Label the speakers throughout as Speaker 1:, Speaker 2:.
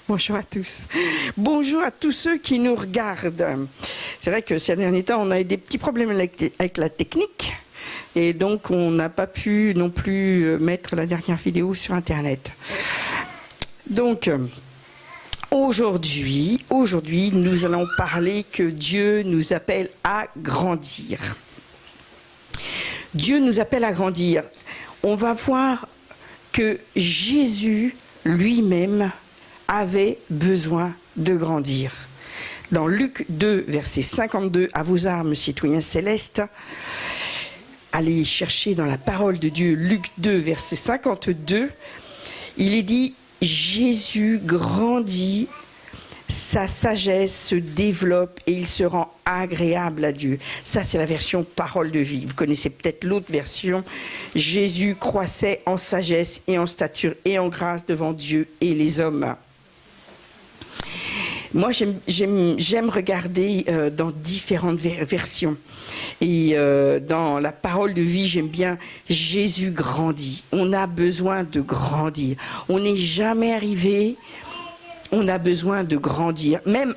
Speaker 1: Bonjour à tous. Bonjour à tous ceux qui nous regardent. C'est vrai que ces derniers temps, on a eu des petits problèmes avec la technique. Et donc, on n'a pas pu non plus mettre la dernière vidéo sur Internet. Donc, aujourd'hui, nous allons parler que Dieu nous appelle à grandir. Dieu nous appelle à grandir. On va voir que Jésus lui-même avait besoin de grandir. Dans Luc 2, verset 52, à vos armes, citoyens célestes, allez chercher dans la parole de Dieu, Luc 2, verset 52, il est dit, Jésus grandit, sa sagesse se développe et il se rend agréable à Dieu. Ça, c'est la version parole de vie. Vous connaissez peut-être l'autre version. Jésus croissait en sagesse et en stature et en grâce devant Dieu et les hommes. Moi, j'aime regarder dans différentes versions. Et dans la parole de vie, j'aime bien Jésus grandit. On a besoin de grandir. On n'est jamais arrivé. On a besoin de grandir. Même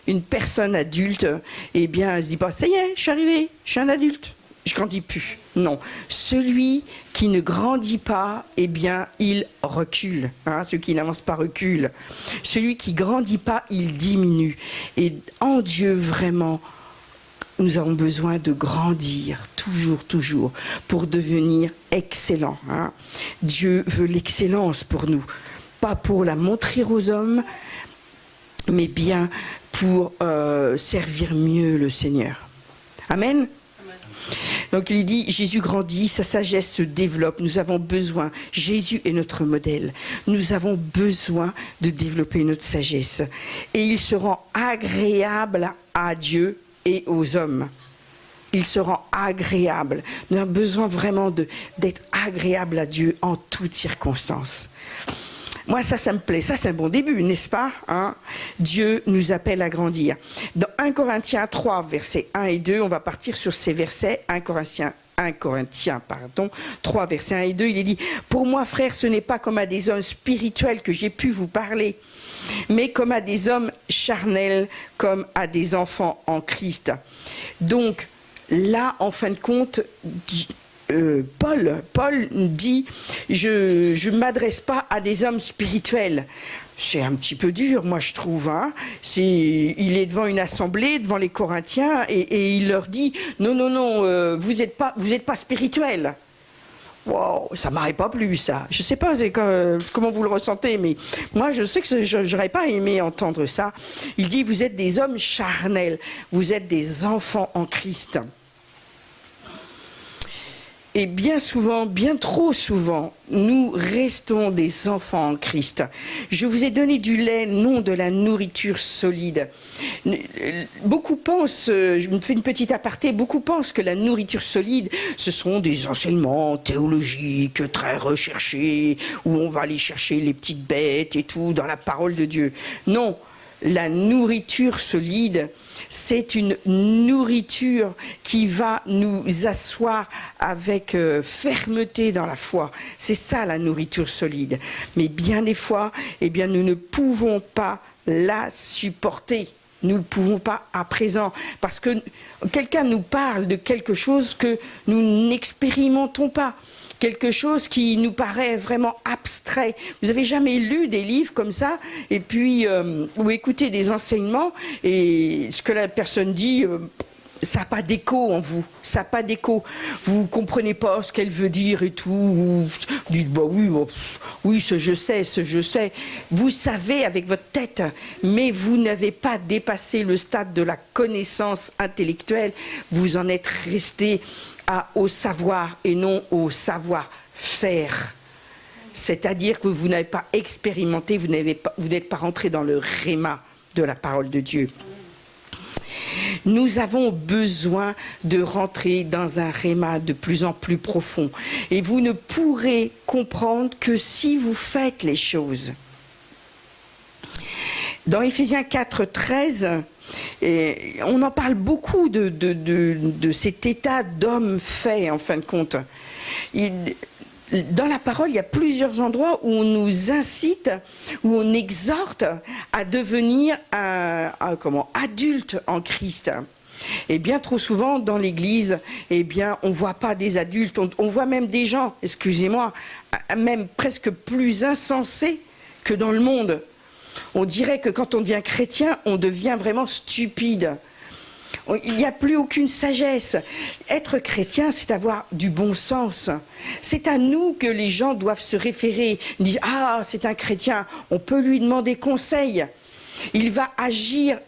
Speaker 1: une personne adulte, eh bien, elle se dit pas, ça y est, je suis arrivé, je suis un adulte. Je grandis plus. Non. Celui qui ne grandit pas, eh bien, il recule. Hein, celui qui n'avance pas recule. Celui qui grandit pas, il diminue. Et en Dieu, vraiment, nous avons besoin de grandir, toujours, pour devenir excellent. Hein. Dieu veut l'excellence pour nous. Pas pour la montrer aux hommes, mais bien pour servir mieux le Seigneur. Amen. Donc il dit, Jésus grandit, sa sagesse se développe, nous avons besoin, Jésus est notre modèle, nous avons besoin de développer notre sagesse. Et il se rend agréable à Dieu et aux hommes. Il se rend agréable. Nous avons besoin vraiment d'être agréable à Dieu en toutes circonstances. Moi, ça me plaît. Ça, c'est un bon début, n'est-ce pas, hein? Dieu nous appelle à grandir. Dans 1 Corinthiens 3, versets 1 et 2, on va partir sur ces versets. 1 Corinthiens 3, versets 1 et 2, il est dit « Pour moi, frères, ce n'est pas comme à des hommes spirituels que j'ai pu vous parler, mais comme à des hommes charnels, comme à des enfants en Christ. » Donc, là, en fin de compte, Paul dit « Je ne m'adresse pas à des hommes spirituels ». C'est un petit peu dur, moi, je trouve. Hein. Il est devant une assemblée, devant les Corinthiens, et il leur dit « Non, vous n'êtes pas spirituels ». Wow, ça ne m'aurait pas plu, ça. Je ne sais pas comment vous le ressentez, mais moi, je sais que je n'aurais pas aimé entendre ça. Il dit « Vous êtes des hommes charnels, vous êtes des enfants en Christ ». Et bien souvent, bien trop souvent, nous restons des enfants en Christ. Je vous ai donné du lait, non de la nourriture solide. Beaucoup pensent, je me fais une petite aparté, beaucoup pensent que la nourriture solide, ce sont des enseignements théologiques très recherchés, où on va aller chercher les petites bêtes et tout dans la parole de Dieu. Non, la nourriture solide, c'est une nourriture qui va nous asseoir avec fermeté dans la foi. C'est ça la nourriture solide. Mais bien des fois, eh bien, nous ne pouvons pas la supporter. Nous ne pouvons pas à présent. Parce que quelqu'un nous parle de quelque chose que nous n'expérimentons pas. Quelque chose qui nous paraît vraiment abstrait. Vous n'avez jamais lu des livres comme ça, et puis ou écouté des enseignements, et ce que la personne dit, ça n'a pas d'écho en vous. Ça n'a pas d'écho. Vous ne comprenez pas ce qu'elle veut dire et tout. Vous dites, bah oui, ce je sais. Vous savez avec votre tête, mais vous n'avez pas dépassé le stade de la connaissance intellectuelle. Vous en êtes resté au savoir et non au savoir-faire. C'est-à-dire que vous n'avez pas expérimenté, vous n'êtes pas rentré dans le réma de la parole de Dieu. Nous avons besoin de rentrer dans un réma de plus en plus profond. Et vous ne pourrez comprendre que si vous faites les choses. Dans Éphésiens 4, 13, on en parle beaucoup de cet état d'homme fait, en fin de compte. Dans la parole, il y a plusieurs endroits où on nous incite, où on exhorte à devenir adulte en Christ. Et bien trop souvent, dans l'Église, eh bien, on ne voit pas des adultes, on voit même des gens, excusez-moi, même presque plus insensés que dans le monde. On dirait que quand on devient chrétien, on devient vraiment stupide. Il n'y a plus aucune sagesse. Être chrétien, c'est avoir du bon sens. C'est à nous que les gens doivent se référer. Ils disent « Ah, c'est un chrétien, on peut lui demander conseil ». Il va agir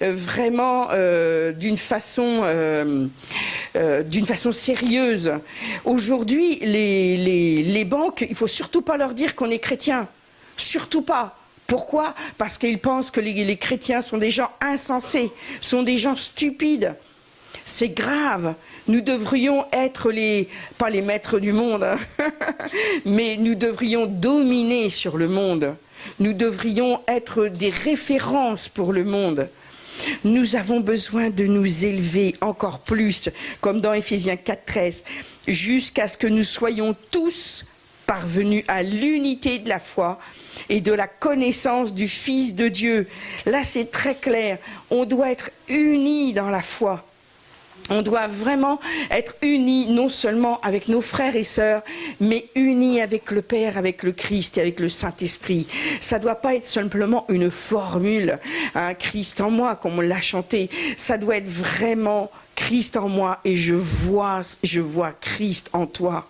Speaker 1: vraiment d'une façon sérieuse. Aujourd'hui, les banques, il ne faut surtout pas leur dire qu'on est chrétien. Surtout pas. Pourquoi? Parce qu'ils pensent que les chrétiens sont des gens insensés, sont des gens stupides. C'est grave. Nous devrions être pas les maîtres du monde, hein, mais nous devrions dominer sur le monde. Nous devrions être des références pour le monde. Nous avons besoin de nous élever encore plus, comme dans Éphésiens 4,13, jusqu'à ce que nous soyons tous parvenus à l'unité de la foi et de la connaissance du Fils de Dieu. Là, c'est très clair. On doit être unis dans la foi. On doit vraiment être unis non seulement avec nos frères et sœurs, mais unis avec le Père, avec le Christ et avec le Saint-Esprit. Ça ne doit pas être simplement une formule, hein, Christ en moi, comme on l'a chanté. Ça doit être vraiment Christ en moi et je vois Christ en toi.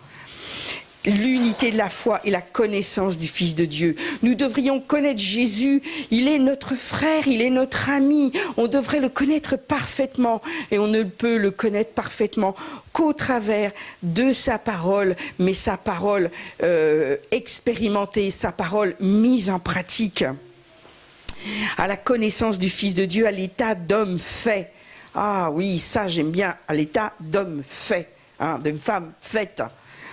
Speaker 1: L'unité de la foi et la connaissance du Fils de Dieu. Nous devrions connaître Jésus. Il est notre frère, il est notre ami. On devrait le connaître parfaitement et on ne peut le connaître parfaitement qu'au travers de sa parole, mais sa parole expérimentée, sa parole mise en pratique. À la connaissance du Fils de Dieu, à l'état d'homme fait. Ah oui, ça j'aime bien, à l'état d'homme fait, hein, d'une femme faite.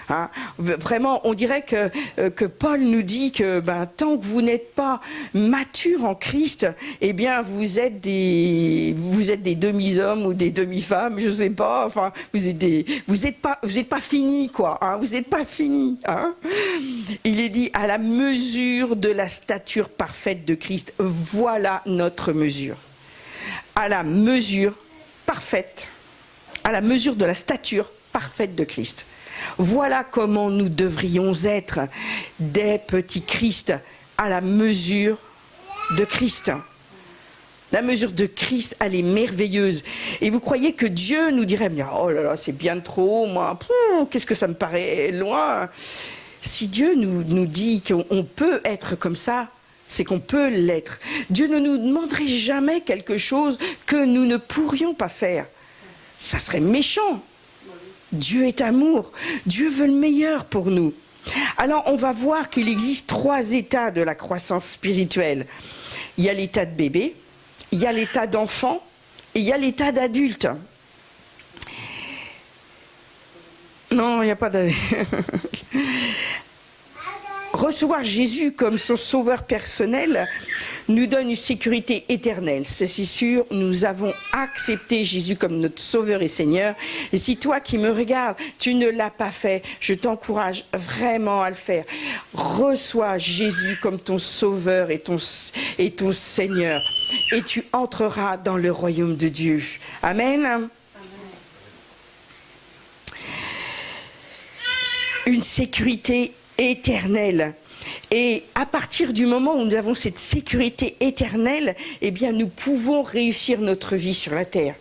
Speaker 1: Hein, vraiment, on dirait que Paul nous dit que tant que vous n'êtes pas mature en Christ, eh bien vous êtes des demi-hommes ou des demi-femmes, je sais pas. Enfin, vous êtes pas finis quoi. Hein, vous n'êtes pas finis. Hein. Il est dit à la mesure de la stature parfaite de Christ. Voilà notre mesure. À la mesure parfaite, à la mesure de la stature parfaite de Christ. Voilà comment nous devrions être des petits Christ à la mesure de Christ. La mesure de Christ, elle est merveilleuse. Et vous croyez que Dieu nous dirait « Oh là là, c'est bien trop, moi, qu'est-ce que ça me paraît loin ?» Si Dieu nous dit qu'on peut être comme ça, c'est qu'on peut l'être. Dieu ne nous demanderait jamais quelque chose que nous ne pourrions pas faire. Ça serait méchant. Dieu est amour. Dieu veut le meilleur pour nous. Alors, on va voir qu'il existe 3 états de la croissance spirituelle. Il y a l'état de bébé, il y a l'état d'enfant et il y a l'état d'adulte. Non, il n'y a pas de... Recevoir Jésus comme son sauveur personnel nous donne une sécurité éternelle. C'est sûr, nous avons accepté Jésus comme notre sauveur et Seigneur. Et si toi qui me regardes, tu ne l'as pas fait, je t'encourage vraiment à le faire. Reçois Jésus comme ton sauveur et ton Seigneur. Et tu entreras dans le royaume de Dieu. Amen. Amen. Une sécurité éternelle. Et à partir du moment où nous avons cette sécurité éternelle, eh bien nous pouvons réussir notre vie sur la terre.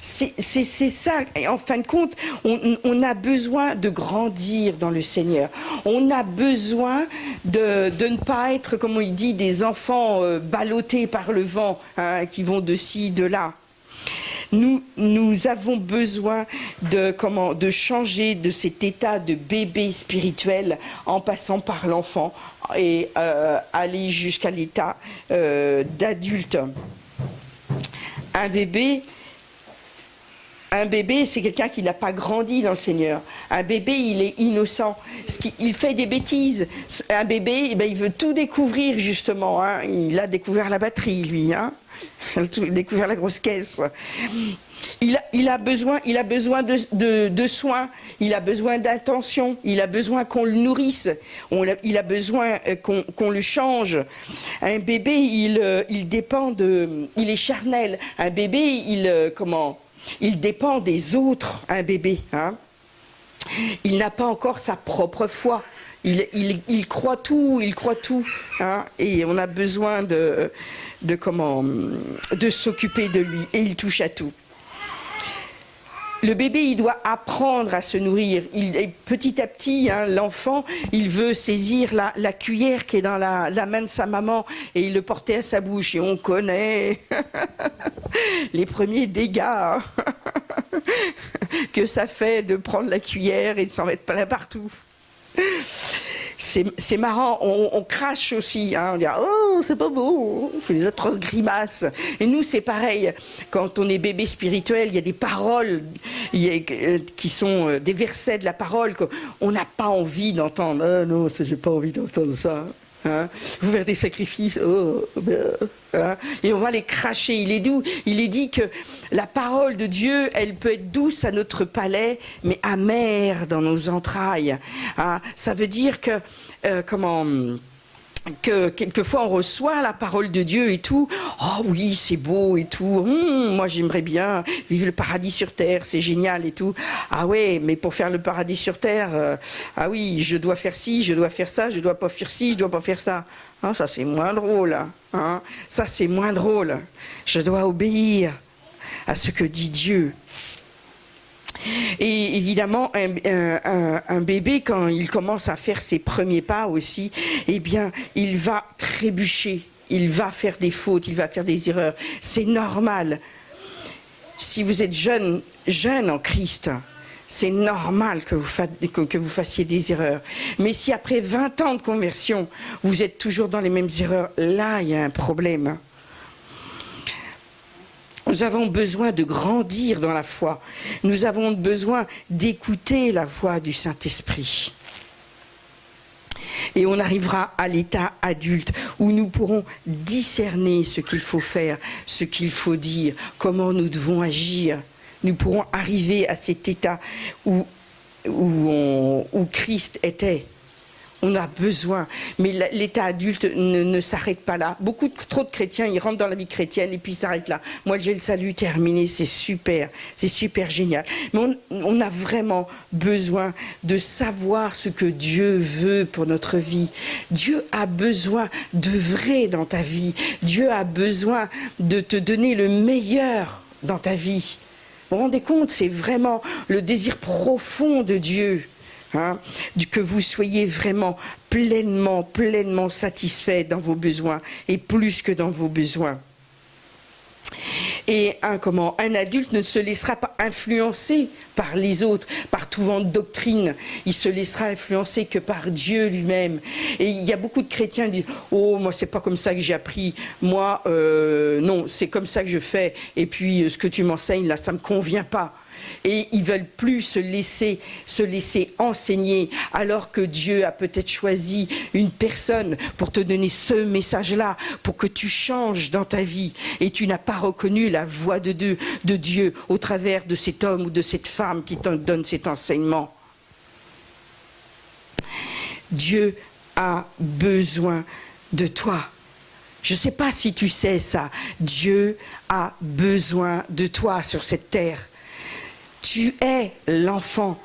Speaker 1: C'est ça. Et en fin de compte, on a besoin de grandir dans le Seigneur. On a besoin de ne pas être, comme on dit, des enfants ballottés par le vent, hein, qui vont de ci, de là. Nous avons besoin de changer de cet état de bébé spirituel en passant par l'enfant et aller jusqu'à l'état d'adulte. Un bébé Un bébé, c'est quelqu'un qui n'a pas grandi dans le Seigneur. Un bébé, il est innocent. Il fait des bêtises. Un bébé, eh ben, il veut tout découvrir, justement. Hein. Il a découvert la batterie, lui. Hein. Il a découvert la grosse caisse. Il a besoin de soins, il a besoin d'attention, il a besoin qu'on le nourrisse, il a besoin qu'on le change. Un bébé, il dépend il est charnel. Un bébé, il dépend des autres, un bébé. Hein. Il n'a pas encore sa propre foi. Il croit tout, hein, et on a besoin de s'occuper de lui, et il touche à tout. Le bébé, il doit apprendre à se nourrir. Petit à petit, hein, l'enfant, il veut saisir la cuillère qui est dans la main de sa maman et il le porter à sa bouche. Et on connaît les premiers dégâts que ça fait de prendre la cuillère et de s'en mettre plein partout. C'est marrant, on crache aussi, hein, on dit « Oh, c'est pas beau !» On fait des atroces grimaces. Et nous, c'est pareil, quand on est bébé spirituel, il y a des paroles qui sont des versets de la parole qu'on n'a pas envie d'entendre. « Ah non, j'ai pas envie d'entendre ça. » Hein, vous faire des sacrifices, oh, hein, et on va les cracher. Il est dit que la parole de Dieu, elle peut être douce à notre palais, mais amère dans nos entrailles. Hein, ça veut dire que que quelquefois on reçoit la parole de Dieu et tout, oh oui c'est beau et tout, moi j'aimerais bien vivre le paradis sur terre, c'est génial et tout, ah ouais mais pour faire le paradis sur terre, ah oui je dois faire ci, je dois faire ça, je dois pas faire ci, je dois pas faire ça, hein, ça c'est moins drôle, hein, ça c'est moins drôle, je dois obéir à ce que dit Dieu. Et évidemment, un bébé, quand il commence à faire ses premiers pas aussi, eh bien, il va trébucher, il va faire des fautes, il va faire des erreurs. C'est normal. Si vous êtes jeune en Christ, c'est normal que vous fassiez des erreurs. Mais si après 20 ans de conversion, vous êtes toujours dans les mêmes erreurs, là, il y a un problème. Nous avons besoin de grandir dans la foi. Nous avons besoin d'écouter la voix du Saint-Esprit. Et on arrivera à l'état adulte où nous pourrons discerner ce qu'il faut faire, ce qu'il faut dire, comment nous devons agir. Nous pourrons arriver à cet état où Christ était. On a besoin, mais l'état adulte ne s'arrête pas là. Trop de chrétiens, ils rentrent dans la vie chrétienne et puis ils s'arrêtent là. Moi, j'ai le salut terminé, c'est super génial. Mais on a vraiment besoin de savoir ce que Dieu veut pour notre vie. Dieu a besoin d'œuvrer dans ta vie. Dieu a besoin de te donner le meilleur dans ta vie. Vous vous rendez compte, c'est vraiment le désir profond de Dieu. Hein, que vous soyez vraiment pleinement satisfait dans vos besoins et plus que dans vos besoins. Et un adulte ne se laissera pas influencer par les autres, par tout vent de doctrine. Il se laissera influencer que par Dieu lui-même. Et il y a beaucoup de chrétiens qui disent « Oh, moi, c'est pas comme ça que j'ai appris. Moi, non, c'est comme ça que je fais. Et puis, ce que tu m'enseignes, là, ça me convient pas. » Et ils ne veulent plus se laisser enseigner, alors que Dieu a peut-être choisi une personne pour te donner ce message-là, pour que tu changes dans ta vie. Et tu n'as pas reconnu la voix de Dieu au travers de cet homme ou de cette femme qui te donne cet enseignement. Dieu a besoin de toi. Je ne sais pas si tu sais ça. Dieu a besoin de toi sur cette terre. Tu es l'enfant,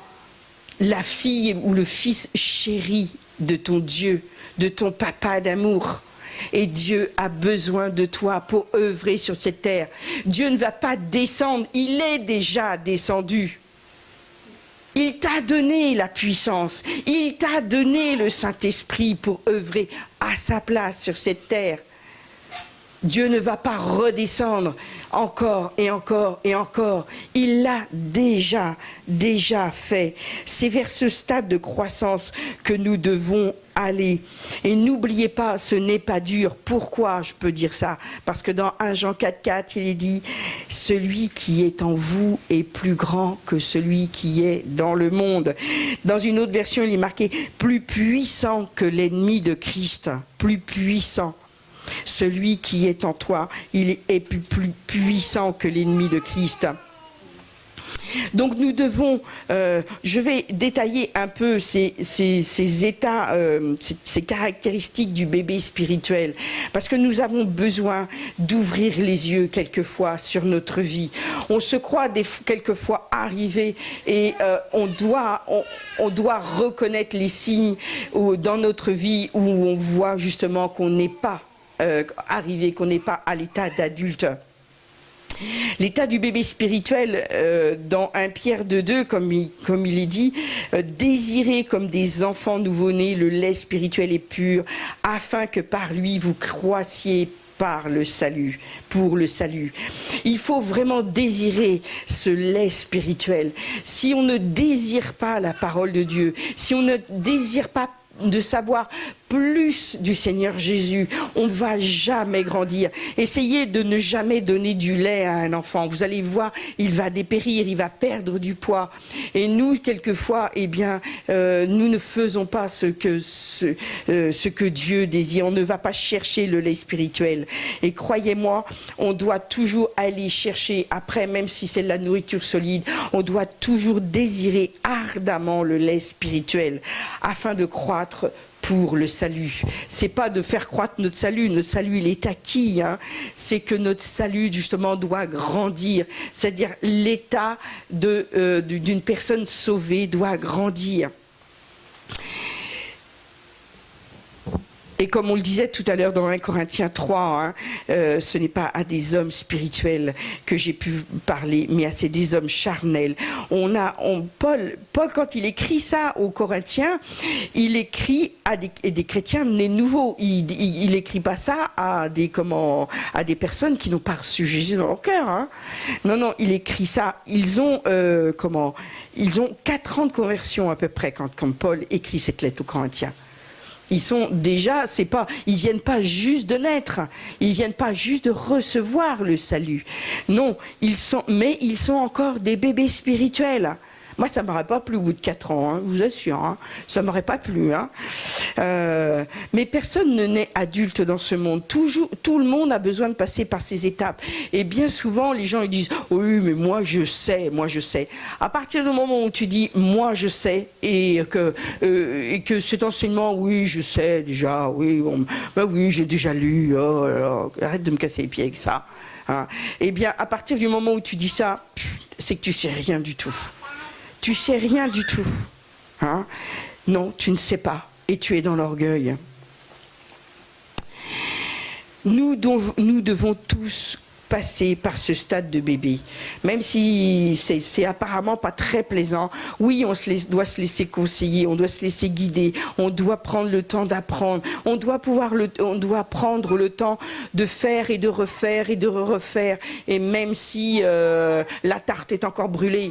Speaker 1: la fille ou le fils chéri de ton Dieu, de ton papa d'amour. Et Dieu a besoin de toi pour œuvrer sur cette terre. Dieu ne va pas descendre, il est déjà descendu. Il t'a donné la puissance, il t'a donné le Saint-Esprit pour œuvrer à sa place sur cette terre. Dieu ne va pas redescendre encore et encore et encore. Il l'a déjà fait. C'est vers ce stade de croissance que nous devons aller. Et n'oubliez pas, ce n'est pas dur. Pourquoi je peux dire ça? Parce que dans 1 Jean 4,4, il est dit « Celui qui est en vous est plus grand que celui qui est dans le monde. » Dans une autre version, il est marqué « Plus puissant que l'ennemi de Christ. » Plus puissant. Celui qui est en toi, il est plus puissant que l'ennemi de Christ. Donc nous devons, je vais détailler un peu ces états, ces caractéristiques du bébé spirituel, parce que nous avons besoin d'ouvrir les yeux quelquefois sur notre vie. On se croit quelquefois arrivé et on doit reconnaître les signes dans notre vie où on voit justement qu'on n'est pas arrivé, qu'on n'est pas à l'état d'adulte. L'état du bébé spirituel, dans 1 Pierre 2,2, comme il est dit, désirez comme des enfants nouveau-nés le lait spirituel et pur, afin que par lui vous croissiez par le salut, pour le salut. Il faut vraiment désirer ce lait spirituel. Si on ne désire pas la parole de Dieu, si on ne désire pas de savoir plus du Seigneur Jésus, on ne va jamais grandir. Essayez de ne jamais donner du lait à un enfant. Vous allez voir, il va dépérir, il va perdre du poids. Et nous, quelquefois, eh bien, nous ne faisons pas ce que Dieu désire. On ne va pas chercher le lait spirituel. Et croyez-moi, on doit toujours aller chercher, après, même si c'est de la nourriture solide, on doit toujours désirer ardemment le lait spirituel, afin de croître pour le salut. C'est pas de faire croître notre salut il est acquis, hein. C'est que notre salut justement doit grandir, c'est-à-dire l'état d'une personne sauvée doit grandir. Et comme on le disait tout à l'heure dans 1 Corinthiens 3, ce n'est pas à des hommes spirituels que j'ai pu parler, mais à des hommes charnels. Paul, quand il écrit ça aux Corinthiens, il écrit à des chrétiens nés nouveaux. Il écrit pas ça à des personnes qui n'ont pas reçu Jésus dans leur cœur. Hein. Non, il écrit ça. Ils ont 4 ans de conversion à peu près quand Paul écrit cette lettre aux Corinthiens. Ils sont déjà, ils viennent pas juste de naître, ils viennent pas juste de recevoir le salut. Non, ils sont encore des bébés spirituels. Moi, ça m'aurait pas plu au bout de 4 ans, hein, je vous assure. Hein. Ça m'aurait pas plu. Hein. Mais personne ne naît adulte dans ce monde. Tout le monde a besoin de passer par ces étapes. Et bien souvent, les gens ils disent « Oui, mais moi je sais. » À partir du moment où tu dis « Moi je sais » et que cet enseignement « Oui, je sais déjà. Oui, oui, j'ai déjà lu. Oh, arrête de me casser les pieds avec ça. Hein. » Eh bien, à partir du moment où tu dis ça, c'est que tu sais rien du tout. Tu sais rien du tout. Hein? Non, tu ne sais pas. Et tu es dans l'orgueil. Nous devons tous passer par ce stade de bébé. Même si c'est apparemment pas très plaisant. Oui, on doit se laisser conseiller, on doit se laisser guider, on doit prendre le temps d'apprendre, on doit prendre le temps de faire et de refaire et de refaire. Et même si la tarte est encore brûlée,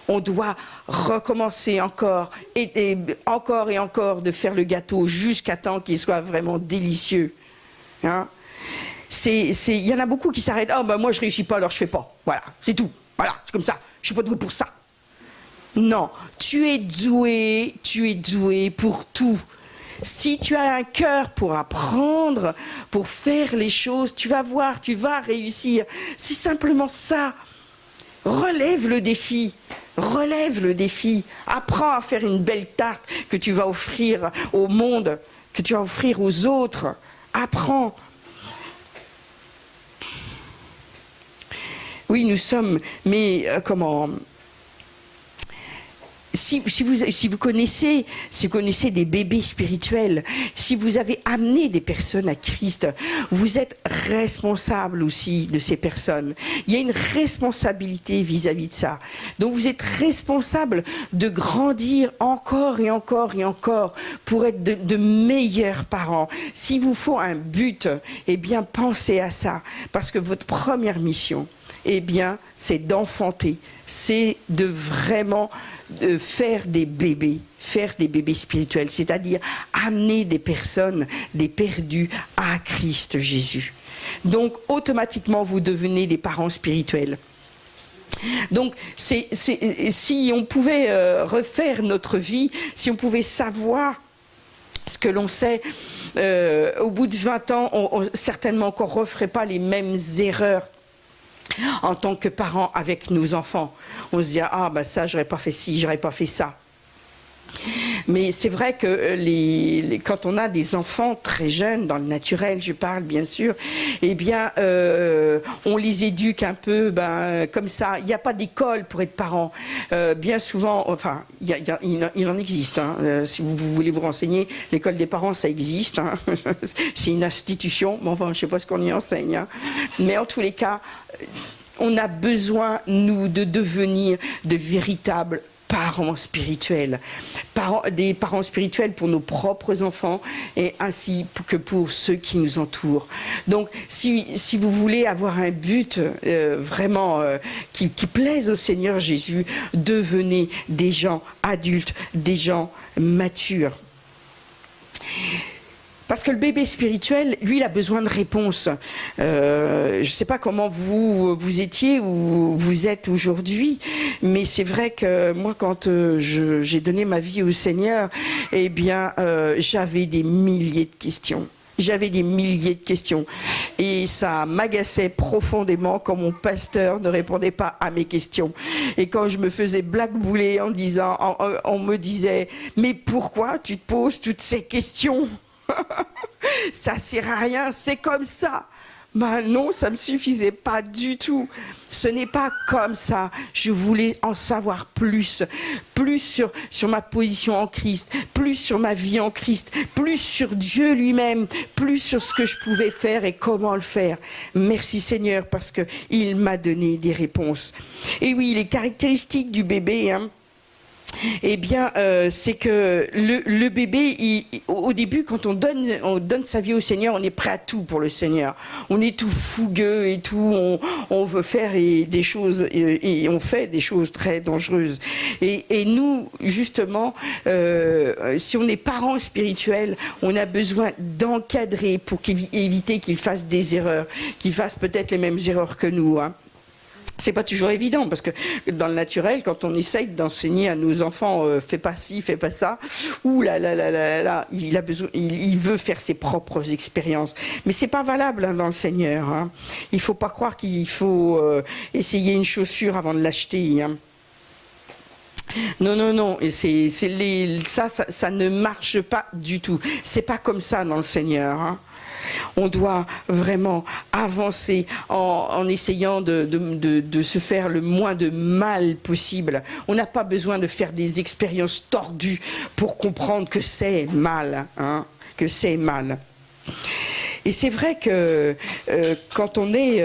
Speaker 1: on doit recommencer encore et encore de faire le gâteau jusqu'à temps qu'il soit vraiment délicieux. Hein? Il y en a beaucoup qui s'arrêtent. « Ah ben moi je réussis pas alors je fais pas. » Voilà, c'est tout. Voilà, c'est comme ça. Je suis pas doué pour ça. Non, tu es doué pour tout. Si tu as un cœur pour apprendre, pour faire les choses, tu vas voir, tu vas réussir. C'est simplement ça. Relève le défi. Apprends à faire une belle tarte que tu vas offrir au monde, que tu vas offrir aux autres. Apprends. Oui, nous sommes, mais si vous connaissez des bébés spirituels, si vous avez amené des personnes à Christ, vous êtes responsable aussi de ces personnes. Il y a une responsabilité vis-à-vis de ça. Donc vous êtes responsable de grandir encore et encore et encore pour être de meilleurs parents. S'il vous faut un but, eh bien pensez à ça, parce que votre première mission, eh bien, c'est d'enfanter, c'est de vraiment faire des bébés spirituels, c'est-à-dire amener des personnes, des perdus à Christ Jésus. Donc, automatiquement, vous devenez des parents spirituels. Donc, si on pouvait refaire notre vie, si on pouvait savoir ce que l'on sait, au bout de 20 ans, certainement qu'on ne referait pas les mêmes erreurs en tant que parents avec nos enfants. On se dit, ah ben ça, j'aurais pas fait ci, j'aurais pas fait ça. Mais c'est vrai que quand on a des enfants très jeunes, dans le naturel, je parle bien sûr, eh bien, on les éduque un peu comme ça. Il n'y a pas d'école pour être parent. Bien souvent, enfin, il en existe. Hein. Si vous voulez vous renseigner, l'école des parents, ça existe. Hein. C'est une institution. Bon, enfin, je ne sais pas ce qu'on y enseigne. Hein. Mais en tous les cas, on a besoin, nous, de devenir de véritables parents spirituels, des parents spirituels pour nos propres enfants et ainsi que pour ceux qui nous entourent. Donc, si vous voulez avoir un but vraiment qui plaise au Seigneur Jésus, devenez des gens adultes, des gens matures. Parce que le bébé spirituel, lui, il a besoin de réponses. Je ne sais pas comment vous étiez ou vous êtes aujourd'hui, mais c'est vrai que moi, quand j'ai donné ma vie au Seigneur, eh bien, j'avais des milliers de questions. J'avais des milliers de questions. Et ça m'agaçait profondément quand mon pasteur ne répondait pas à mes questions. Et quand je me faisais blackbouler en disant, on me disait, mais pourquoi tu te poses toutes ces questions ? Ça sert à rien, c'est comme ça. Ben non, ça ne me suffisait pas du tout. Ce n'est pas comme ça. Je voulais en savoir plus sur ma position en Christ, plus sur ma vie en Christ, plus sur Dieu lui-même, plus sur ce que je pouvais faire et comment le faire. Merci Seigneur, parce qu'il m'a donné des réponses. Et oui, les caractéristiques du bébé, hein, eh bien, c'est que le bébé, au début, quand on donne sa vie au Seigneur, on est prêt à tout pour le Seigneur. On est tout fougueux et tout, on veut faire des choses, et on fait des choses très dangereuses. Et nous, justement, si on est parents spirituels, on a besoin d'encadrer pour éviter qu'ils fassent des erreurs, qu'ils fassent peut-être les mêmes erreurs que nous, hein. C'est pas toujours évident, parce que dans le naturel, quand on essaye d'enseigner à nos enfants fais pas ci, fais pas ça, ouh là là là là là, il veut faire ses propres expériences. Mais c'est pas valable hein, dans le Seigneur. Hein. Il faut pas croire qu'il faut essayer une chaussure avant de l'acheter. Hein. Non, non, non, et ça ne marche pas du tout. C'est pas comme ça dans le Seigneur. Hein. On doit vraiment avancer en essayant de se faire le moins de mal possible. On n'a pas besoin de faire des expériences tordues pour comprendre que c'est mal, hein, que c'est mal. Et c'est vrai que quand on est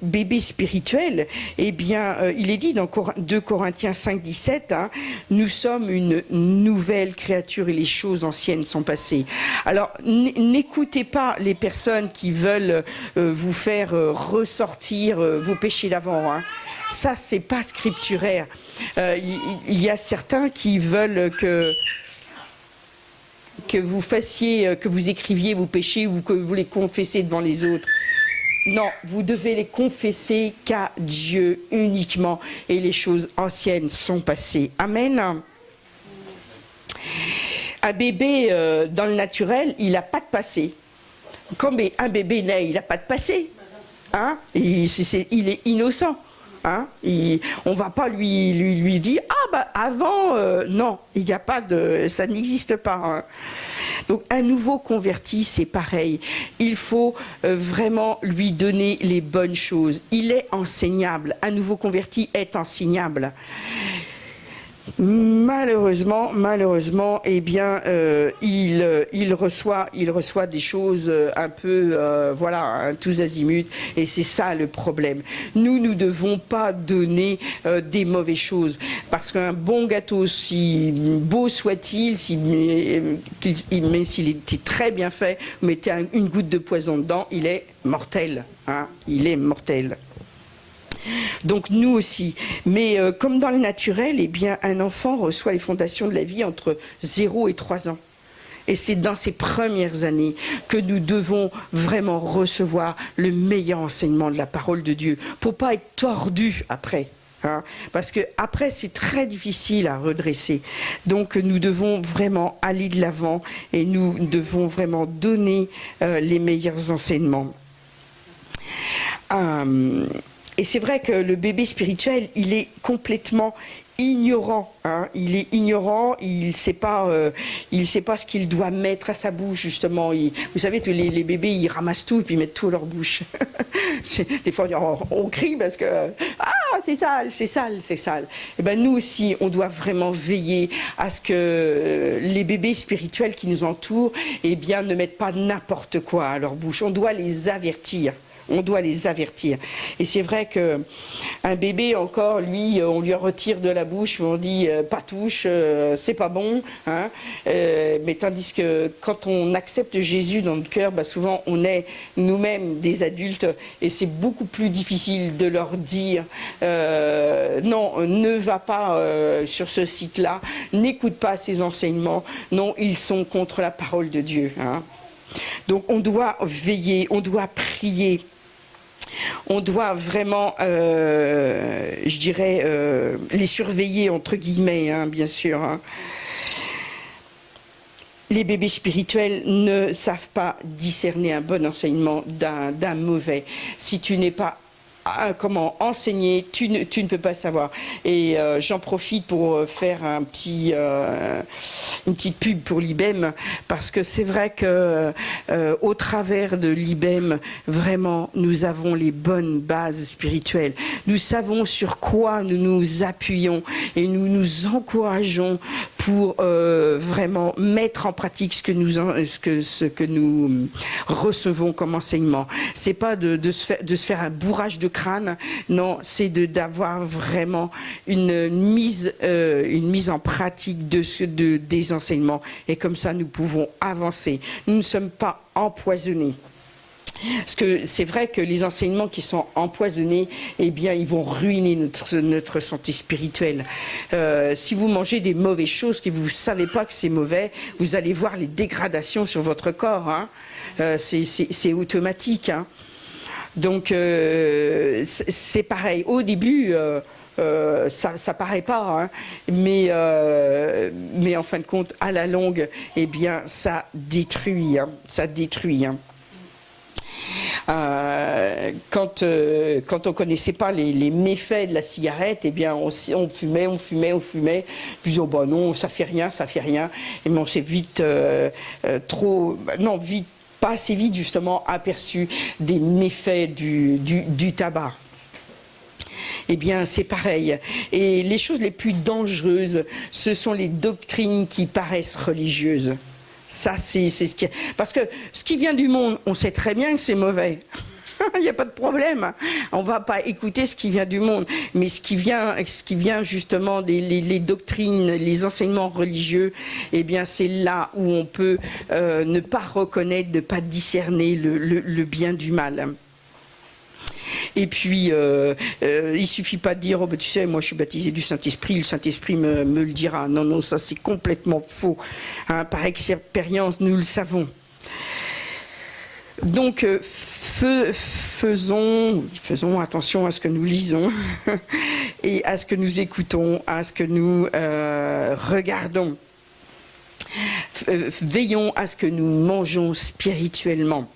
Speaker 1: bébé spirituel, eh bien, il est dit dans 2 Corinthiens 5, 17, hein, nous sommes une nouvelle créature et les choses anciennes sont passées. Alors, n'écoutez pas les personnes qui veulent vous faire ressortir vos péchés d'avant. Hein. Ça, c'est pas scripturaire. Il y a certains qui veulent que vous fassiez, que vous écriviez vos péchés ou que vous les confessiez devant les autres. Non, vous devez les confesser qu'à Dieu uniquement et les choses anciennes sont passées. Amen. Un bébé dans le naturel, il n'a pas de passé. Comme un bébé naît, il n'a pas de passé. Hein? Il est innocent. Hein, on ne va pas lui dire « Ah, bah avant, non, il n'y a pas de... ça n'existe pas. Hein. » Donc, un nouveau converti, c'est pareil. Il faut vraiment lui donner les bonnes choses. Il est enseignable. Un nouveau converti est enseignable. Malheureusement, eh bien, il reçoit des choses un peu, voilà, hein, tous azimuts, et c'est ça le problème. Nous ne devons pas donner des mauvaises choses, parce qu'un bon gâteau, si beau soit-il, même s'il était très bien fait, vous mettez une goutte de poison dedans, il est mortel, hein, il est mortel. Donc nous aussi. Mais comme dans le naturel, eh bien, un enfant reçoit les fondations de la vie entre 0 et 3 ans. Et c'est dans ces premières années que nous devons vraiment recevoir le meilleur enseignement de la parole de Dieu, pour pas être tordus après. Hein, parce que après c'est très difficile à redresser. Donc nous devons vraiment aller de l'avant et nous devons vraiment donner les meilleurs enseignements. Et c'est vrai que le bébé spirituel, il est complètement ignorant, hein. Il est ignorant, il ne sait pas ce qu'il doit mettre à sa bouche, justement. Vous savez, les bébés, ils ramassent tout et puis ils mettent tout à leur bouche. Des fois, on crie parce que « Ah, c'est sale, c'est sale, c'est sale ». Et ben nous aussi, on doit vraiment veiller à ce que les bébés spirituels qui nous entourent, eh bien, ne mettent pas n'importe quoi à leur bouche. On doit les avertir. On doit les avertir. Et c'est vrai qu'un bébé, encore, lui, on lui retire de la bouche, on dit pas touche, c'est pas bon. Hein, mais tandis que quand on accepte Jésus dans notre cœur, bah souvent on est nous-mêmes des adultes et c'est beaucoup plus difficile de leur dire non, ne va pas sur ce site-là, n'écoute pas ces enseignements. Non, ils sont contre la parole de Dieu. Hein. Donc on doit veiller, on doit prier. On doit vraiment, je dirais, les surveiller, entre guillemets, hein, bien sûr. Hein. Les bébés spirituels ne savent pas discerner un bon enseignement d'un mauvais. Si tu n'es pas comment enseigner, tu ne peux pas savoir. Et j'en profite pour faire une petite pub pour l'IBEM, parce que c'est vrai que au travers de l'IBEM, vraiment, nous avons les bonnes bases spirituelles. Nous savons sur quoi nous nous appuyons et nous nous encourageons pour vraiment mettre en pratique ce que nous recevons comme enseignement. C'est pas de se faire un bourrage de crâne, non, c'est d'avoir vraiment une mise en pratique des enseignements. Et comme ça, nous pouvons avancer. Nous ne sommes pas empoisonnés. Parce que c'est vrai que les enseignements qui sont empoisonnés, eh bien, ils vont ruiner notre santé spirituelle. Si vous mangez des mauvaises choses, que vous ne savez pas que c'est mauvais, vous allez voir les dégradations sur votre corps. Hein. C'est automatique. Hein. Donc, c'est pareil. Au début, ça paraît pas, hein, mais en fin de compte, à la longue, eh bien, ça détruit. Hein, ça détruit. Hein. Quand on connaissait pas les méfaits de la cigarette, eh bien on fumait, puis oh bah non, ça fait rien, et mais on s'est vite pas assez vite justement aperçu des méfaits du tabac. Eh bien, c'est pareil. Et les choses les plus dangereuses, ce sont les doctrines qui paraissent religieuses. Ça, c'est ce qui... Parce que ce qui vient du monde, on sait très bien que c'est mauvais. Il n'y a pas de problème. On ne va pas écouter ce qui vient du monde. Mais ce qui vient justement les doctrines, les enseignements religieux, eh bien, c'est là où on peut ne pas reconnaître, ne pas discerner le bien du mal. Et puis, il suffit pas de dire, oh ben, tu sais, moi je suis baptisé du Saint-Esprit, le Saint-Esprit me le dira. Non, non, ça c'est complètement faux. Hein, par expérience, nous le savons. Donc, faisons attention à ce que nous lisons et à ce que nous écoutons, à ce que nous regardons. Veillons à ce que nous mangeons spirituellement.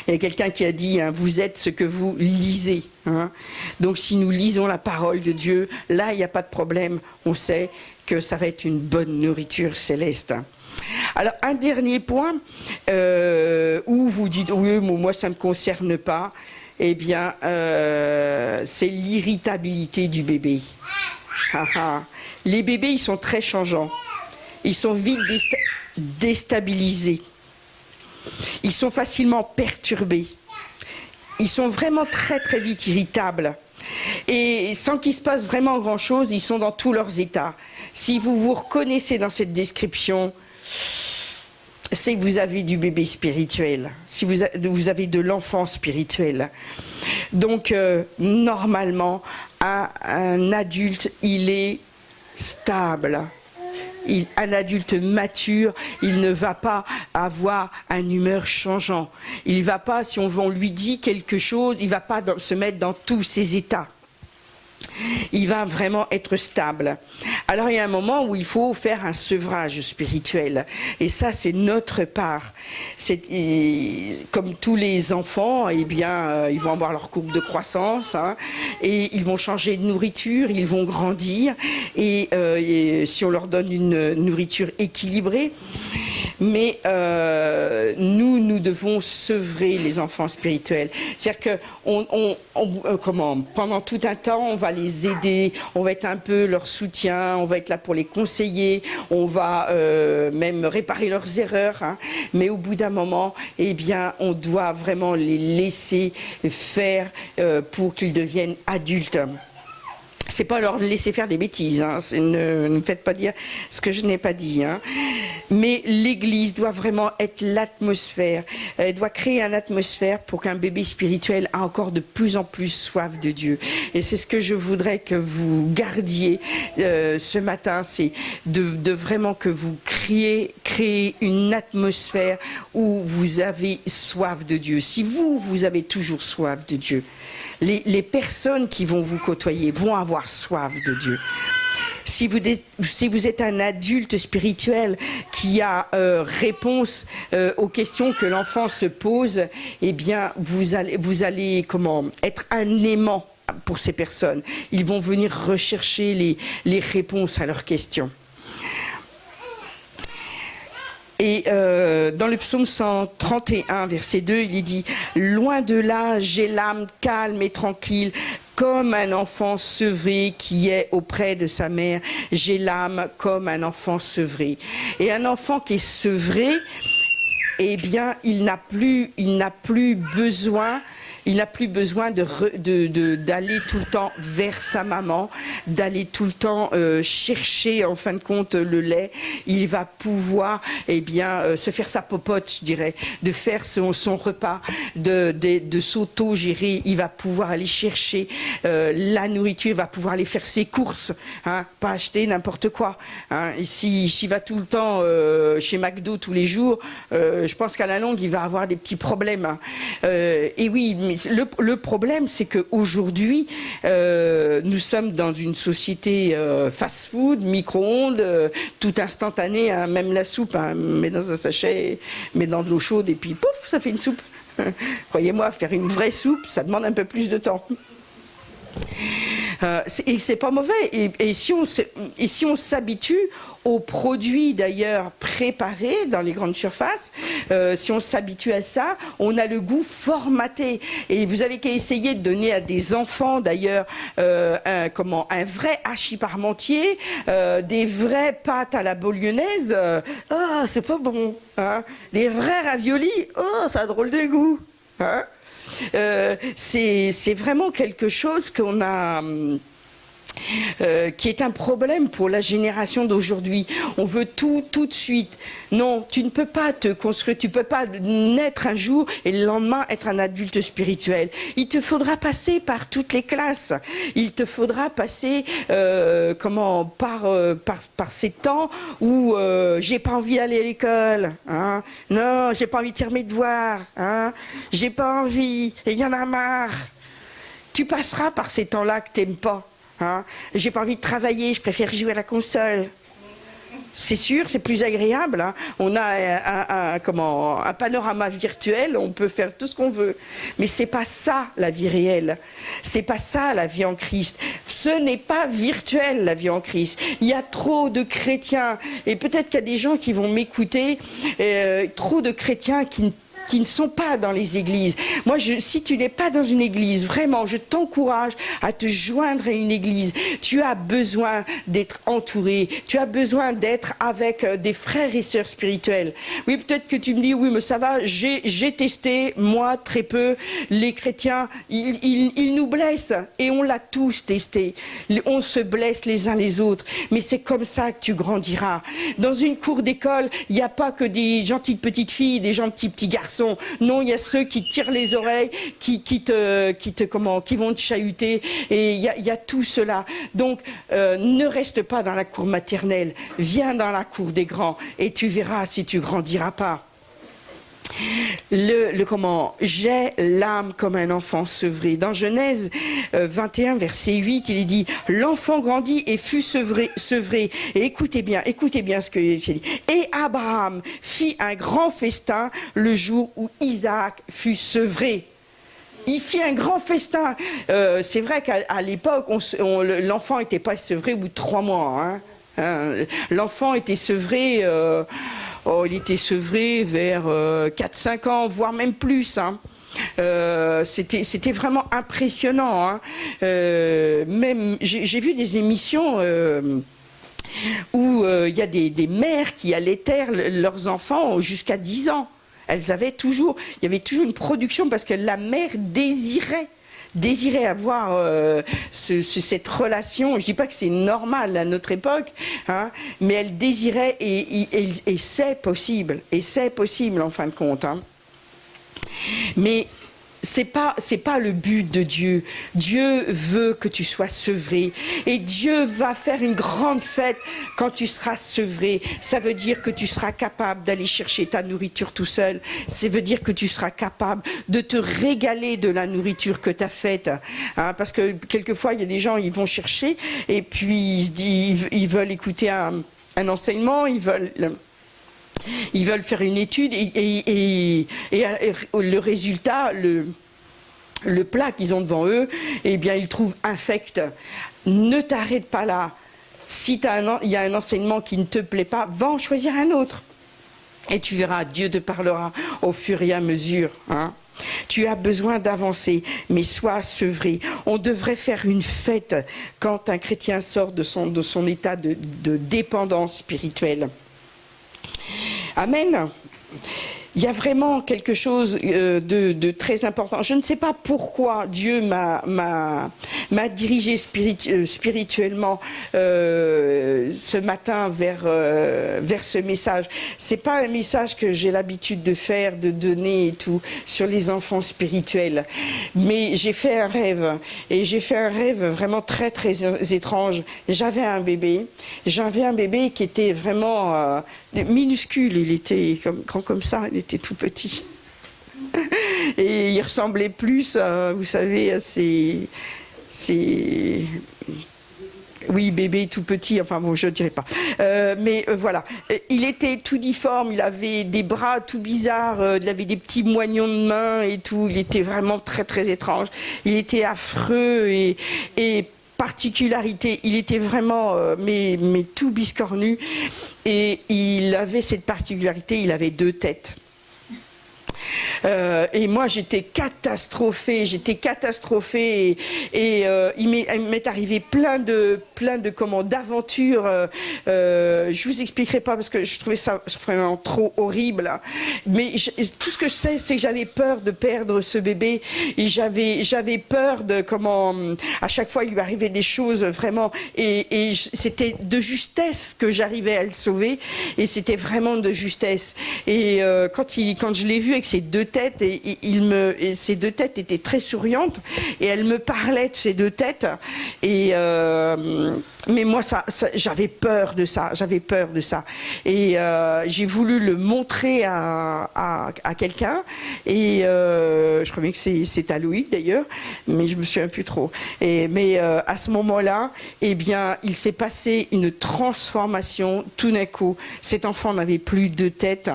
Speaker 1: Il y a quelqu'un qui a dit, hein, vous êtes ce que vous lisez. Hein. Donc si nous lisons la parole de Dieu, là il n'y a pas de problème. On sait que ça va être une bonne nourriture céleste. Alors un dernier point, où vous dites, oui, moi ça ne me concerne pas, eh bien c'est l'irritabilité du bébé. Ah, ah. Les bébés, ils sont très changeants. Ils sont vite déstabilisés. Ils sont facilement perturbés. Ils sont vraiment très très vite irritables. Et sans qu'il se passe vraiment grand-chose, ils sont dans tous leurs états. Si vous vous reconnaissez dans cette description, c'est que vous avez du bébé spirituel, si vous avez de l'enfant spirituel. Donc, normalement, un adulte, il est stable. Un adulte mature, il ne va pas avoir un humeur changeant. Il ne va pas, si on lui dit quelque chose, il ne va pas se mettre dans tous ses états. Il va vraiment être stable. Alors il y a un moment où il faut faire un sevrage spirituel. Et ça, c'est notre part. Comme tous les enfants, eh bien, ils vont avoir leur courbe de croissance, hein, et ils vont changer de nourriture, ils vont grandir. Et si on leur donne une nourriture équilibrée, mais nous devons sevrer les enfants spirituels. C'est-à-dire que pendant tout un temps, on va les aider, on va être un peu leur soutien, on va être là pour les conseiller, on va même réparer leurs erreurs. Hein. Mais au bout d'un moment, eh bien, on doit vraiment les laisser faire pour qu'ils deviennent adultes. C'est pas leur laisser faire des bêtises, hein. Ne me faites pas dire ce que je n'ai pas dit. Hein. Mais l'Église doit vraiment être l'atmosphère. Elle doit créer une atmosphère pour qu'un bébé spirituel a encore de plus en plus soif de Dieu. Et c'est ce que je voudrais que vous gardiez ce matin, c'est de vraiment que vous créez une atmosphère où vous avez soif de Dieu. Si vous avez toujours soif de Dieu, les personnes qui vont vous côtoyer vont avoir soif de Dieu. Si vous êtes un adulte spirituel qui a réponse aux questions que l'enfant se pose, eh bien, vous allez être un aimant pour ces personnes. Ils vont venir rechercher les réponses à leurs questions. Et dans le psaume 131, verset 2, il est dit « Loin de là, j'ai l'âme calme et tranquille, comme un enfant sevré qui est auprès de sa mère. J'ai l'âme comme un enfant sevré. » Et un enfant qui est sevré, eh bien, il n'a plus besoin... Il n'a plus besoin d'aller tout le temps vers sa maman, d'aller tout le temps chercher en fin de compte le lait. Il va pouvoir se faire sa popote, je dirais, de faire son repas, de s'auto-gérer. Il va pouvoir aller chercher la nourriture, il va pouvoir aller faire ses courses, hein, pas acheter n'importe quoi. Hein. Et s'il va tout le temps chez McDo tous les jours, je pense qu'à la longue, il va avoir des petits problèmes. Hein. Et oui, mais le problème, c'est qu'aujourd'hui, nous sommes dans une société fast-food, micro-ondes, tout instantané, hein, même la soupe, hein, met dans un sachet, met dans de l'eau chaude et puis pouf, ça fait une soupe. Croyez-moi, faire une vraie soupe, ça demande un peu plus de temps. Et c'est pas mauvais. Et si on s'habitue aux produits d'ailleurs préparés dans les grandes surfaces, si on s'habitue à ça, on a le goût formaté. Et vous avez qu'à essayer de donner à des enfants d'ailleurs un vrai hachis parmentier, des vraies pâtes à la bolognaise. Ah, c'est pas bon. Hein. Les vrais raviolis, oh, ça a drôle de goût. Hein. C'est vraiment quelque chose qu'on a... qui est un problème pour la génération d'aujourd'hui. On veut tout de suite. Non, tu ne peux pas te construire, tu ne peux pas naître un jour et le lendemain être un adulte spirituel. Il te faudra passer par toutes les classes. Il te faudra passer par ces temps où j'ai pas envie d'aller à l'école. Hein, non, j'ai pas envie de faire mes devoirs. Hein, j'ai pas envie. Et il y en a marre. Tu passeras par ces temps-là que tu n'aimes pas. Hein, j'ai pas envie de travailler, je préfère jouer à la console. C'est sûr, c'est plus agréable. Hein. On a un panorama virtuel, on peut faire tout ce qu'on veut. Mais c'est pas ça la vie réelle. C'est pas ça la vie en Christ. Ce n'est pas virtuel la vie en Christ. Il y a trop de chrétiens, et peut-être qu'il y a des gens qui vont m'écouter, trop de chrétiens qui ne qui ne sont pas dans les églises. Moi, si tu n'es pas dans une église, vraiment, je t'encourage à te joindre à une église. Tu as besoin d'être entouré, tu as besoin d'être avec des frères et sœurs spirituels. Oui, peut-être que tu me dis, oui, mais ça va, j'ai testé, moi, très peu, les chrétiens, ils nous blessent, et on l'a tous testé. On se blesse les uns les autres, mais c'est comme ça que tu grandiras. Dans une cour d'école, il n'y a pas que des gentilles petites filles, des gentils petits garçons. Non, il y a ceux qui tirent les oreilles, qui vont te chahuter, et il y a tout cela. Donc, ne reste pas dans la cour maternelle, viens dans la cour des grands, et tu verras si tu grandiras pas. J'ai l'âme comme un enfant sevré. Dans Genèse 21, verset 8, il est dit, l'enfant grandit et fut sevré. Et écoutez bien ce que j'ai dit. Et Abraham fit un grand festin le jour où Isaac fut sevré. Il fit un grand festin. C'est vrai qu'à l'époque, l'enfant n'était pas sevré au bout de 3 mois. L'enfant était sevré... il était sevré vers 4-5 ans, voire même plus. C'était vraiment impressionnant. Même j'ai vu des émissions où il y a des mères qui allaitèrent leurs enfants jusqu'à 10 ans. Il y avait toujours une production parce que la mère désirait avoir cette relation. Je ne dis pas que c'est normal à notre époque, mais elle désirait et c'est possible. Et c'est possible en fin de compte. Mais c'est pas le but de Dieu. Dieu veut que tu sois sevré. Et Dieu va faire une grande fête quand tu seras sevré. Ça veut dire que tu seras capable d'aller chercher ta nourriture tout seul. Ça veut dire que tu seras capable de te régaler de la nourriture que tu as faite. Parce que quelquefois, il y a des gens, ils vont chercher et puis ils veulent écouter un enseignement, ils veulent faire une étude et le résultat, le plat qu'ils ont devant eux, eh bien, ils trouvent infect. Ne t'arrête pas là. Si il y a un enseignement qui ne te plaît pas, va en choisir un autre. Et tu verras, Dieu te parlera au fur et à mesure. Tu as besoin d'avancer, mais sois sevré. On devrait faire une fête quand un chrétien sort de son état de dépendance spirituelle. Amen. Il y a vraiment quelque chose de très important. Je ne sais pas pourquoi Dieu m'a dirigé spirituellement ce matin vers ce message. C'est pas un message que j'ai l'habitude de faire, de donner et tout, sur les enfants spirituels. Mais j'ai fait un rêve. Et j'ai fait un rêve vraiment très, très étrange. J'avais un bébé qui était vraiment minuscule. Il était grand comme ça. Il était tout petit. Et il ressemblait plus, vous savez, à ces oui, bébé tout petit, enfin bon, je ne dirais pas. Voilà, il était tout difforme, il avait des bras tout bizarres, il avait des petits moignons de main et tout, il était vraiment très très étrange. Il était affreux et particularité, il était vraiment mais tout biscornu et il avait cette particularité, il avait 2 têtes. Et moi j'étais catastrophée et il m'est arrivé plein de d'aventures. Je vous expliquerai pas parce que je trouvais ça vraiment trop horrible. Mais tout ce que je sais, c'est que j'avais peur de perdre ce bébé et j'avais peur de à chaque fois il lui arrivait des choses vraiment et c'était de justesse que j'arrivais à le sauver et c'était vraiment de justesse. Et quand je l'ai vu avec ses 2 têtes et ces 2 têtes étaient très souriantes et elle me parlait de ces 2 têtes et mais moi j'avais peur de ça et j'ai voulu le montrer à quelqu'un et je crois bien que c'est à Louis d'ailleurs, mais je me souviens plus trop. Mais à ce moment-là, eh bien il s'est passé une transformation tout d'un coup. Cet enfant n'avait plus 2 têtes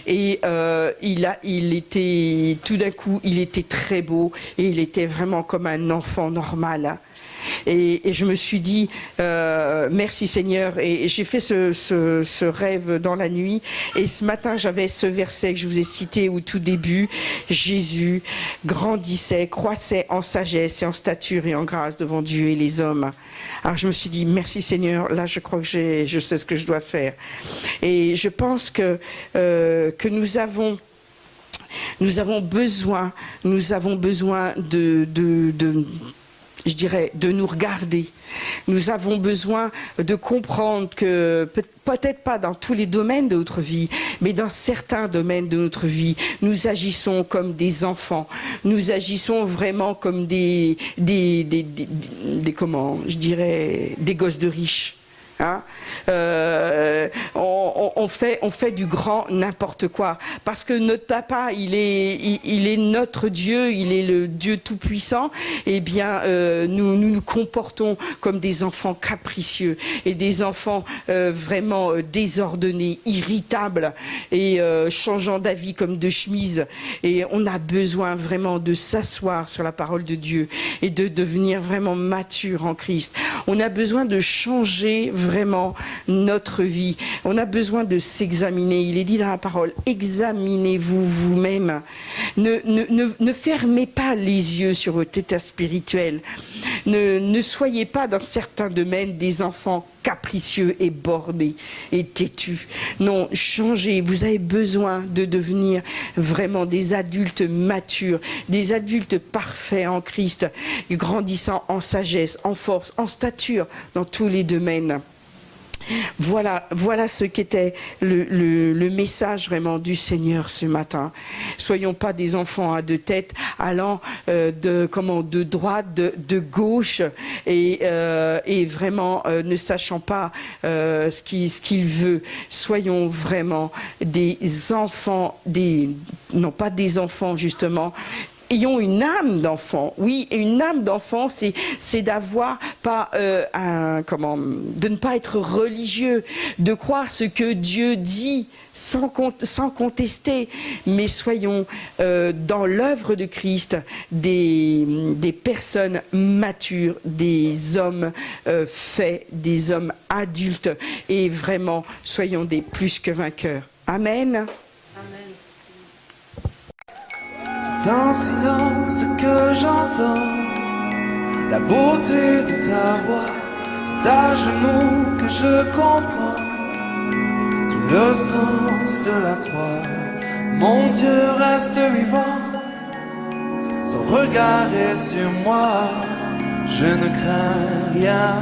Speaker 1: et il était tout d'un coup, il était très beau et il était vraiment comme un enfant normal. Et je me suis dit, merci Seigneur. Et j'ai fait ce rêve dans la nuit. Et ce matin, j'avais ce verset que je vous ai cité au tout début. Jésus grandissait, croissait en sagesse et en stature et en grâce devant Dieu et les hommes. Alors je me suis dit, merci Seigneur, là je crois que je sais ce que je dois faire. Et je pense que nous avons besoin je dirais, de nous regarder. Nous avons besoin de comprendre que, peut-être pas dans tous les domaines de notre vie, mais dans certains domaines de notre vie, nous agissons comme des enfants. Nous agissons vraiment comme des comment, je dirais, des gosses de riches. Hein? On fait du grand n'importe quoi parce que notre papa il est notre Dieu, il est le Dieu tout-puissant. Et bien nous comportons comme des enfants capricieux et des enfants vraiment désordonnés, irritables et changeant d'avis comme de chemise. Et on a besoin vraiment de s'asseoir sur la parole de Dieu et de devenir vraiment mature en Christ. On a besoin de changer vraiment notre vie. On a besoin de s'examiner. Il est dit dans la parole, examinez-vous vous-même. Ne fermez pas les yeux sur votre état spirituel. Ne soyez pas dans certains domaines des enfants capricieux et bornés et têtus. Non, changez. Vous avez besoin de devenir vraiment des adultes matures, des adultes parfaits en Christ, grandissant en sagesse, en force, en stature, dans tous les domaines. Voilà ce qu'était le message vraiment du Seigneur ce matin. Soyons pas des enfants à deux têtes allant de droite, de gauche et vraiment ne sachant pas ce qu'il veut. Soyons vraiment des enfants, non pas des enfants justement. Ayons une âme d'enfant. Oui, et une âme d'enfant, c'est d'avoir pas de ne pas être religieux, de croire ce que Dieu dit sans contester, mais soyons dans l'œuvre de Christ des personnes matures, des hommes faits, des hommes adultes, et vraiment soyons des plus que vainqueurs. Amen.
Speaker 2: C'est en silence que j'entends la beauté de ta voix. C'est à genoux que je comprends tout le sens de la croix. Mon Dieu reste vivant, son regard est sur moi. Je ne crains rien.